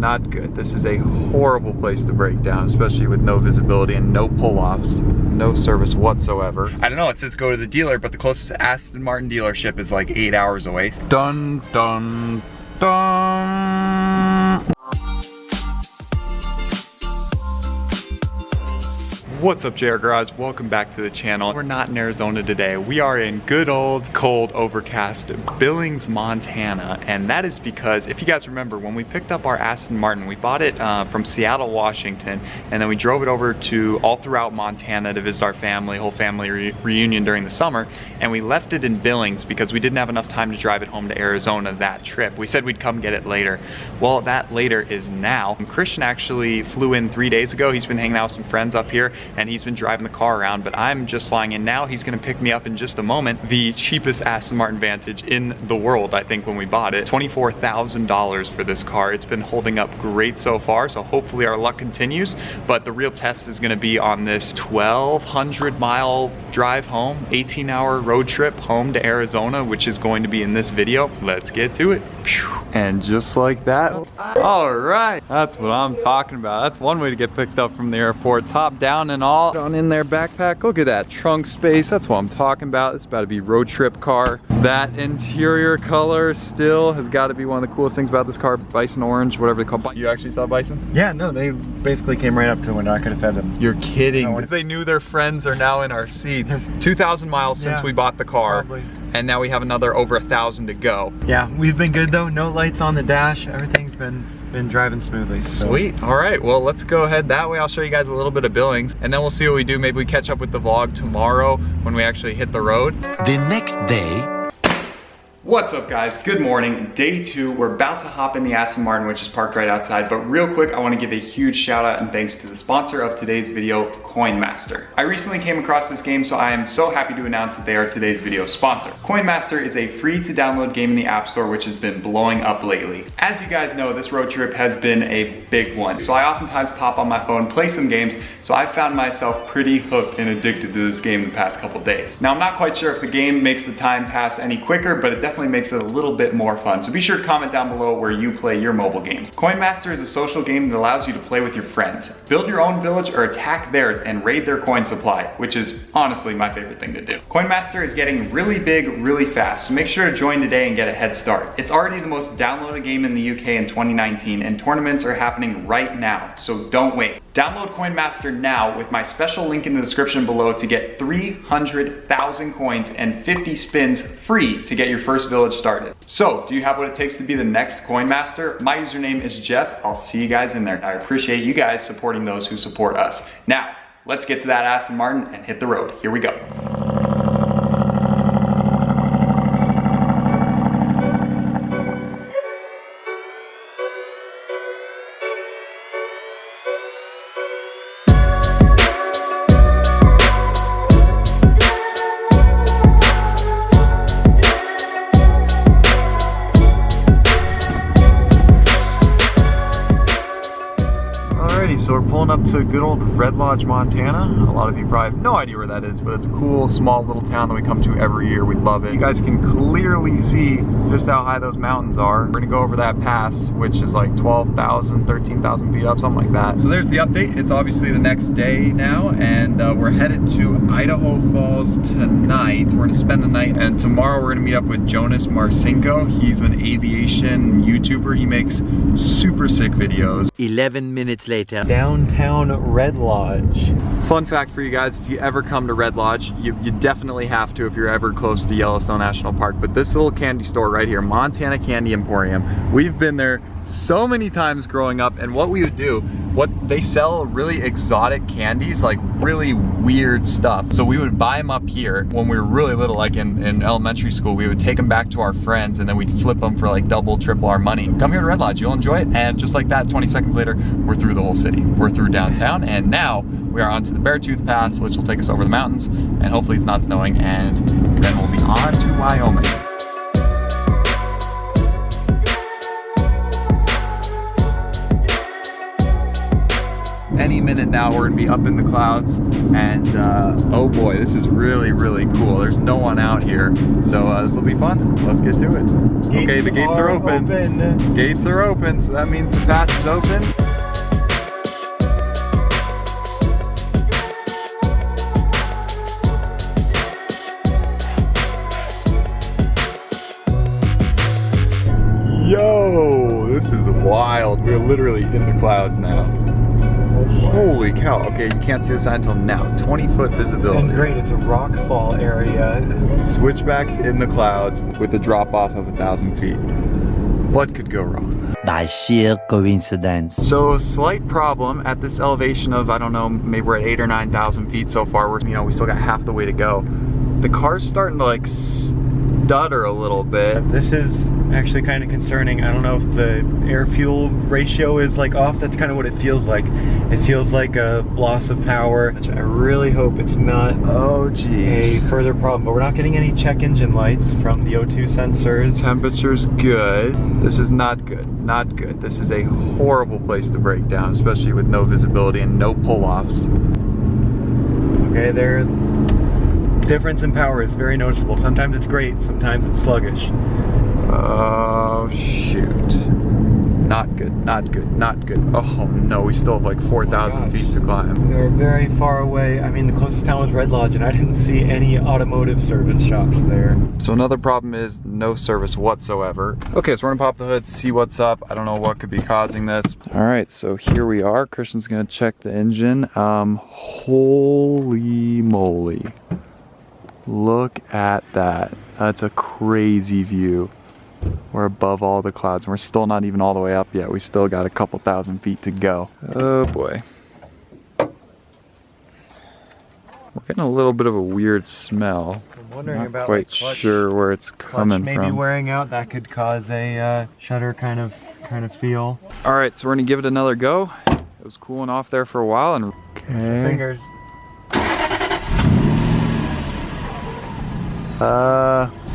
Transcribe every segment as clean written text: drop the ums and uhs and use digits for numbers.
not good. This is a horrible place to break down, especially with no visibility and no pull-offs, no service whatsoever. I don't know, it says go to the dealer, but the closest Aston Martin dealership is like 8 hours away. Dun, dun, dun. What's up, JR Garage? Welcome back to the channel. We're not in Arizona today. We are in good old, cold, overcast Billings, Montana. And that is because, if you guys remember, when we picked up our Aston Martin, we bought it from Seattle, Washington, and then we drove it over to all throughout Montana to visit our family, whole family reunion during the summer. And we left it in Billings because we didn't have enough time to drive it home to Arizona that trip. We said we'd come get it later. Well, that later is now. Christian actually flew in 3 days ago. He's been hanging out with some friends up here, and he's been driving the car around, but I'm just flying in now. He's gonna pick me up in just a moment. The cheapest Aston Martin Vantage in the world, I think, when we bought it. $24,000 for this car. It's been holding up great so far, so hopefully our luck continues, but the real test is gonna be on this 1,200 mile drive home, 18-hour road trip home to Arizona, which is going to be in this video. Let's get to it. And just like that, all right, that's what I'm talking about. That's one way to get picked up from the airport, top down and all. On in their backpack, look at that trunk space. That's what I'm talking about. It's about to be road trip car. That interior color still has got to be one of the coolest things about this car. Bison orange, whatever they call it. You actually saw bison? Yeah, no, they basically came right up to the window. I could have fed them. You're kidding. No, they knew their friends are now in our seats. 2,000 miles since we bought the car. Probably. And now we have another over 1,000 to go. Yeah, we've been good though. No lights on the dash. Everything's been driving smoothly. So. Sweet. All right, well, let's go ahead that way. I'll show you guys a little bit of Billings, and then we'll see what we do. Maybe we catch up with the vlog tomorrow when we actually hit the road. The next day. What's up, guys? Good morning. Day 2. We're about to hop in the Aston Martin, which is parked right outside, but real quick, I want to give a huge shout out and thanks to the sponsor of today's video, Coinmaster. I recently came across this game, so I am so happy to announce that they are today's video sponsor. Coinmaster is a free to download game in the App Store, which has been blowing up lately. As you guys know, this road trip has been a big one, so I oftentimes pop on my phone, play some games, so I found myself pretty hooked and addicted to this game the past couple days. Now, I'm not quite sure if the game makes the time pass any quicker, but it definitely makes it a little bit more fun. So be sure to comment down below where you play your mobile games. Coinmaster is a social game that allows you to play with your friends, build your own village or attack theirs and raid their coin supply, which is honestly my favorite thing to do. Coinmaster is getting really big really fast, so make sure to join today and get a head start. It's already the most downloaded game in the UK in 2019, and tournaments are happening right now, so don't wait. Download Coinmaster now with my special link in the description below to get 300,000 coins and 50 spins free to get your first village started. So, do you have what it takes to be the next Coinmaster? My username is Jeff. I'll see you guys in there. I appreciate you guys supporting those who support us. Now, let's get to that Aston Martin and hit the road. Here we go. So we're pulling up to good old Red Lodge, Montana. A lot of you probably have no idea where that is, but it's a cool, small little town that we come to every year. We love it. You guys can clearly see just how high those mountains are. We're gonna go over that pass, which is like 12,000, 13,000 feet up, something like that. So there's the update. It's obviously the next day now, and we're headed to Idaho Falls tonight. We're gonna spend the night, and tomorrow we're gonna meet up with Jonas Marcinko. He's an aviation YouTuber. He makes super sick videos. 11 minutes later. Downtown Red Lodge. Fun fact for you guys, if you ever come to Red Lodge, you definitely have to if you're ever close to Yellowstone National Park, but this little candy store right here, Montana Candy Emporium, we've been there so many times growing up, and what we would do, they sell really exotic candies, like really weird stuff. So we would buy them up here when we were really little, like in elementary school. We would take them back to our friends and then we'd flip them for like double, triple our money. Come here to Red Lodge, you'll enjoy it. And just like that, 20 seconds later, we're through the whole city. We're through downtown, and now we are onto the Beartooth Pass, which will take us over the mountains, and hopefully it's not snowing, and then we'll be on to Wyoming. any minute now we're gonna be up in the clouds, and oh boy, this is really, really cool. There's no one out here, so this will be fun. Let's get to it. Okay, the gates are open. Gates are open, so that means the pass is open. Yo, this is wild. We're literally in the clouds now. Holy cow. Okay, you can't see the sign until now. 20-foot visibility. And great, it's a rock fall area. Switchbacks in the clouds with a drop off of 1,000 feet. What could go wrong? By sheer coincidence. So, slight problem at this elevation of, I don't know, maybe we're at 8,000 or 9,000 feet so far. We're, we still got half the way to go. The car's starting to like stutter a little bit. This is actually kind of concerning. I don't know if the air-fuel ratio is like off. That's kind of what it feels like. It feels like a loss of power. I really hope it's not a further problem, but we're not getting any check engine lights from the O2 sensors. Temperature's good. This is not good. Not good. This is a horrible place to break down, especially with no visibility and no pull-offs. Okay, there's difference in power is very noticeable. Sometimes it's great, sometimes it's sluggish. Oh shoot. Not good, not good, not good. Oh no, we still have like 4,000 feet to climb. We are very far away. I mean, the closest town was Red Lodge, and I didn't see any automotive service shops there. So another problem is no service whatsoever. Okay, so we're gonna pop the hood, see what's up. I don't know what could be causing this. All right, so here we are. Christian's gonna check the engine. Holy moly. Look at that. That's a crazy view. We're above all the clouds and we're still not even all the way up yet. We still got a couple thousand feet to go. Oh boy. We're getting a little bit of a weird smell. I'm wondering not about quite like clutch, sure where it's coming maybe from. wearing out. That could cause a shutter kind of feel. All right, so we're gonna give it another go. It was cooling off there for a while and Fingers.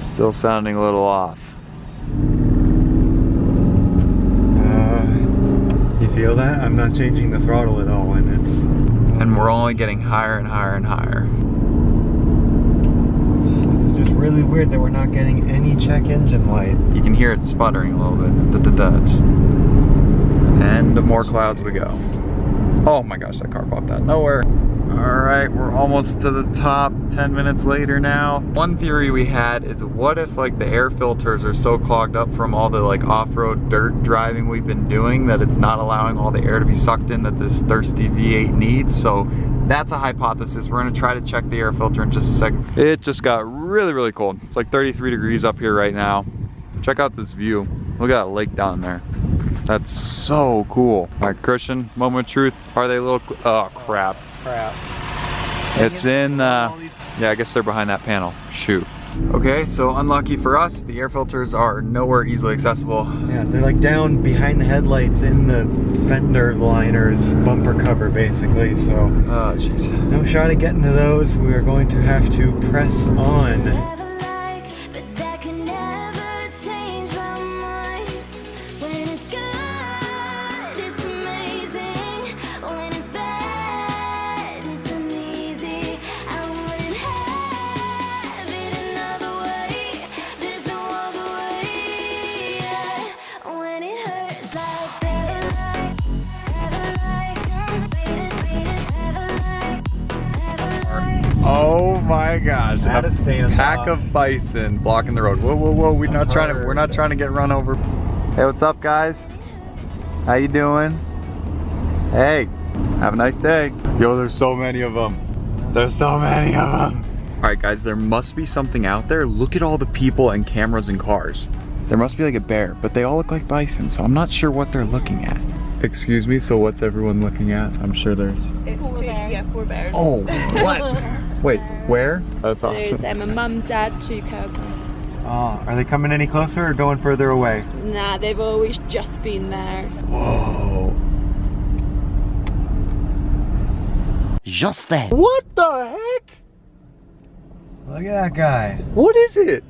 Still sounding a little off. You feel that? I'm not changing the throttle at all, and it's... And we're only getting higher and higher and higher. It's just really weird that we're not getting any check engine light. You can hear it sputtering a little bit. And more clouds we go. Oh my gosh, that car popped out of nowhere. All right, we're almost to the top, 10 minutes later now. One theory we had is what if like the air filters are so clogged up from all the like off-road dirt driving we've been doing that it's not allowing all the air to be sucked in that this thirsty V8 needs. So that's a hypothesis. We're gonna try to check the air filter in just a second. It just got really, really cold. It's like 33 degrees up here right now. Check out this view. Look at that lake down there. That's so cool. All right, Christian, moment of truth. Are they a little, oh crap. It's in, yeah, I guess they're behind that panel. Shoot. Okay, so unlucky for us, the air filters are nowhere easily accessible. Yeah, they're like down behind the headlights in the fender liner's bumper cover, basically, so... Oh, jeez. No shot at getting to those. We are going to have to press on. Oh my gosh! At a standoff. Pack of bison blocking the road. Whoa, whoa, whoa! We're not trying to get run over. Hey, what's up, guys? How you doing? Hey, have a nice day. Yo, there's so many of them. There's so many of them. All right, guys, there must be something out there. Look at all the people and cameras and cars. There must be like a bear, but they all look like bison, so I'm not sure what they're looking at. Excuse me, so what's everyone looking at? I'm sure there's... It's four bears. Oh, what? Wait, where? That's awesome. There's a mum, dad, 2 cubs. Oh, are they coming any closer or going further away? Nah, they've always just been there. Whoa. Just then. What the heck? Look at that guy. What is it?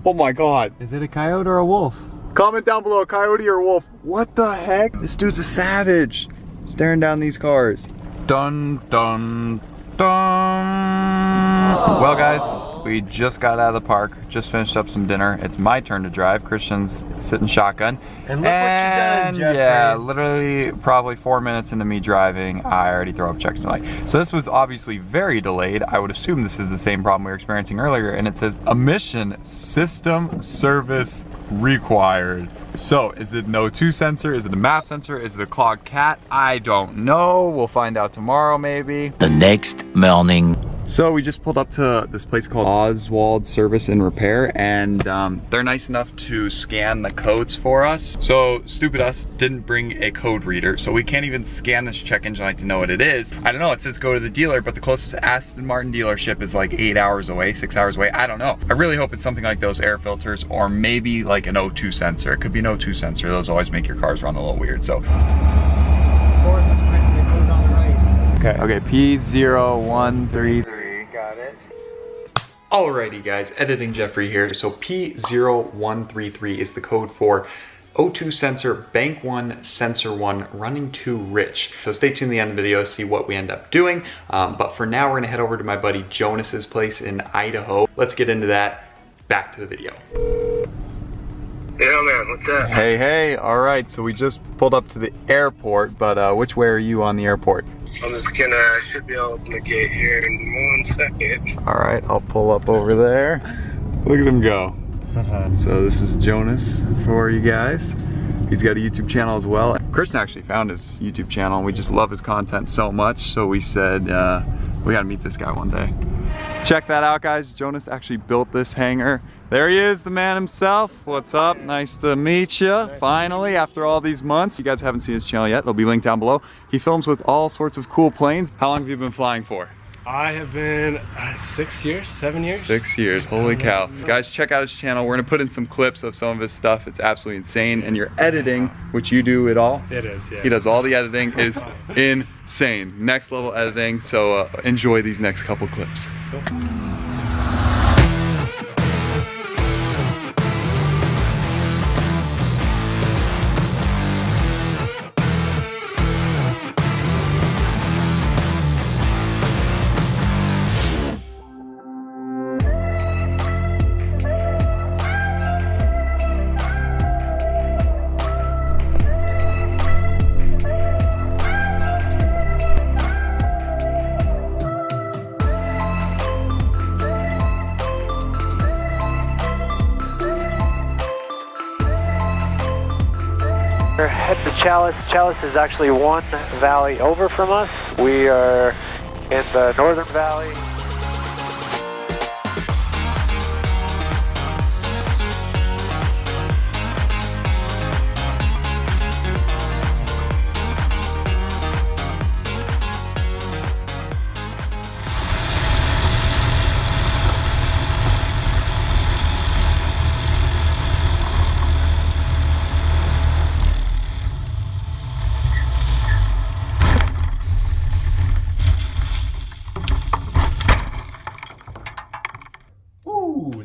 Oh my god. Is it a coyote or a wolf? Comment down below, coyote or wolf. What the heck? This dude's a savage. staring down these cars. Dun, dun, dun. Well, guys, we just got out of the park, just finished up some dinner. It's my turn to drive. Christian's sitting shotgun. And look what you done, Jeffrey. Yeah, literally probably 4 minutes into me driving, I already throw up check light. So this was obviously very delayed. I would assume this is the same problem we were experiencing earlier, and it says emission system service required. So, is it an O2 sensor? Is it a MAP sensor? Is it a clogged cat? I don't know. We'll find out tomorrow, maybe. The next morning. So we just pulled up to this place called Oswald Service and Repair, and they're nice enough to scan the codes for us. So stupid us didn't bring a code reader, so we can't even scan this check engine light to know what it is. I don't know, it says go to the dealer, but the closest Aston Martin dealership is like 8 hours away, 6 hours away. I don't know. I really hope it's something like those air filters, or maybe like an O2 sensor. It could be an O2 sensor. Those always make your cars run a little weird, so. Okay, P0133. Got it. Alrighty guys, editing Jeffrey here. So P0133 is the code for O2 sensor, bank 1, sensor 1, running too rich. So stay tuned to the end of the video to see what we end up doing. But for now, we're gonna head over to my buddy Jonas's place in Idaho. Let's get into that. Back to the video. Yeah, man, what's up? Hey, hey, all right, so we just pulled up to the airport, but which way are you on the airport? I'm just gonna, should be able to open the gate here in 1 second. All right, I'll pull up over there. Look at him go. So this is Jonas for you guys. He's got a YouTube channel as well. Christian actually found his YouTube channel, and we just love his content so much, so we said we gotta meet this guy one day. Check that out, guys. Jonas actually built this hangar. There he is, the man himself. What's up? Nice to meet you. Finally, after all these months. You guys haven't seen his channel yet. It'll be linked down below. He films with all sorts of cool planes. How long have you been flying for? I have been 6 years, 7 years. 6 years, holy cow. Guys, check out his channel. We're gonna put in some clips of some of his stuff. It's absolutely insane. And your editing, which you do it all. It is, yeah. He does all the editing, is insane. Next level editing, so enjoy these next couple clips. Cool. We're heading to Chalice. Chalice is actually one valley over from us. We are in the northern valley.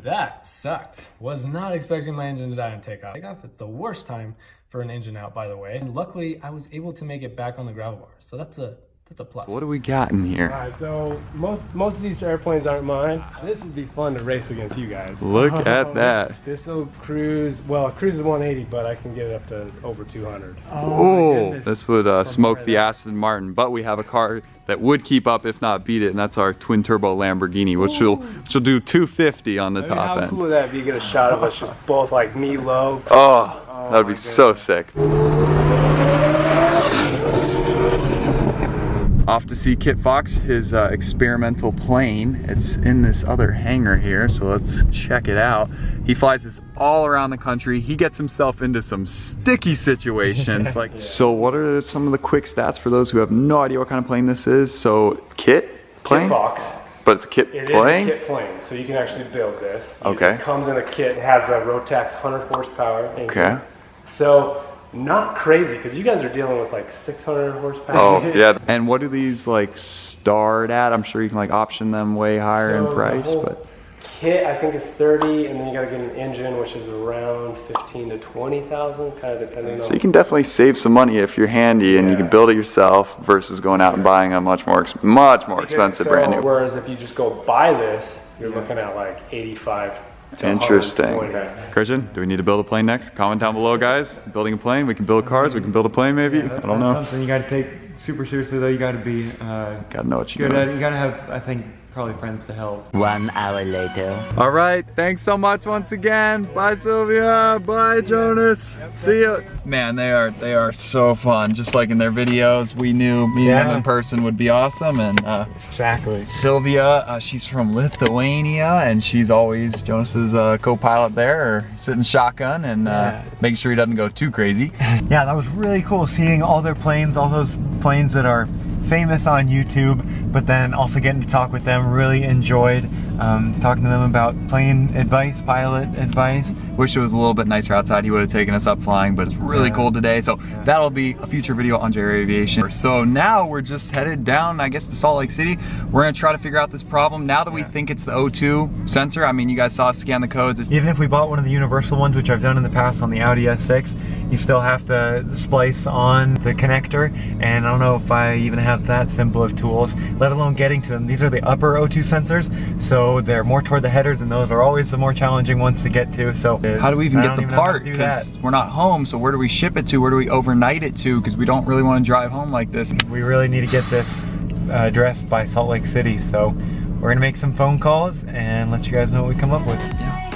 That sucked. Was not expecting my engine to die on takeoff. It's the worst time for an engine out, by the way. And luckily, I was able to make it back on the gravel bars. So that's a plus. So what do we got in here? All right, so most of these airplanes aren't mine. This would be fun to race against you guys. Look at that. This will cruise, well, it cruises 180, but I can get it up to over 200. Oh, this would smoke the Aston Martin, but we have a car that would keep up, if not beat it, and that's our twin turbo Lamborghini, which will do 250 on the top end. How cool would that be? Get a shot of us just both like me low. Oh, that would be so sick. Off to see Kit Fox, his experimental plane. It's in this other hangar here, so let's check it out. He flies this all around the country. He gets himself into some sticky situations. So what are some of the quick stats for those who have no idea what kind of plane this is? So Kit plane? Kit Fox. But it's a kit plane? It is a kit plane, so you can actually build this. Okay. It comes in a kit, it has a Rotax 100 horsepower engine. Okay. So, not crazy, because you guys are dealing with like 600 horsepower. Oh, yeah. And what do these like start at? I'm sure you can like option them way higher in price, but kit I think is 30, and then you gotta get an engine, which is around 15 to 20,000, kind of depending on. So you can definitely save some money if you're handy and you can build it yourself versus going out and buying a much more expensive brand new. Whereas if you just go buy this, you're looking at like 85. Interesting. Christian, do we need to build a plane next? Comment down below, guys. Building a plane, we can build cars, we can build a plane maybe. I don't know. Something you gotta take super seriously though. You gotta be gotta know what you're good doing. at. You gotta have, I think, probably friends to help. 1 hour later. All right, thanks so much once again. Bye Sylvia, bye Jonas. See ya. Man, they are so fun. Just like in their videos, we knew meeting them in person would be awesome. And exactly. Sylvia, she's from Lithuania, and she's always Jonas's co-pilot there, or sitting shotgun and making sure he doesn't go too crazy. Yeah, that was really cool seeing all their planes, all those planes that are famous on YouTube, but then also getting to talk with them. Really enjoyed talking to them about plane advice, pilot advice. Wish it was a little bit nicer outside. He would have taken us up flying, but it's really cold today. So that'll be a future video on JR Aviation. So now we're just headed down, I guess, to Salt Lake City. We're gonna try to figure out this problem. Now that we think it's the O2 sensor, I mean, you guys saw us scan the codes. Even if we bought one of the universal ones, which I've done in the past on the Audi S6, you still have to splice on the connector, and I don't know if I even have that simple of tools, let alone getting to them. These are the upper O2 sensors, so they're more toward the headers, and those are always the more challenging ones to get to. So how do we even get the part? Because we're not home, so where do we ship it to? Where do we overnight it to? Because we don't really want to drive home like this. We really need to get this addressed by Salt Lake City, so we're gonna make some phone calls and let you guys know what we come up with. Yeah.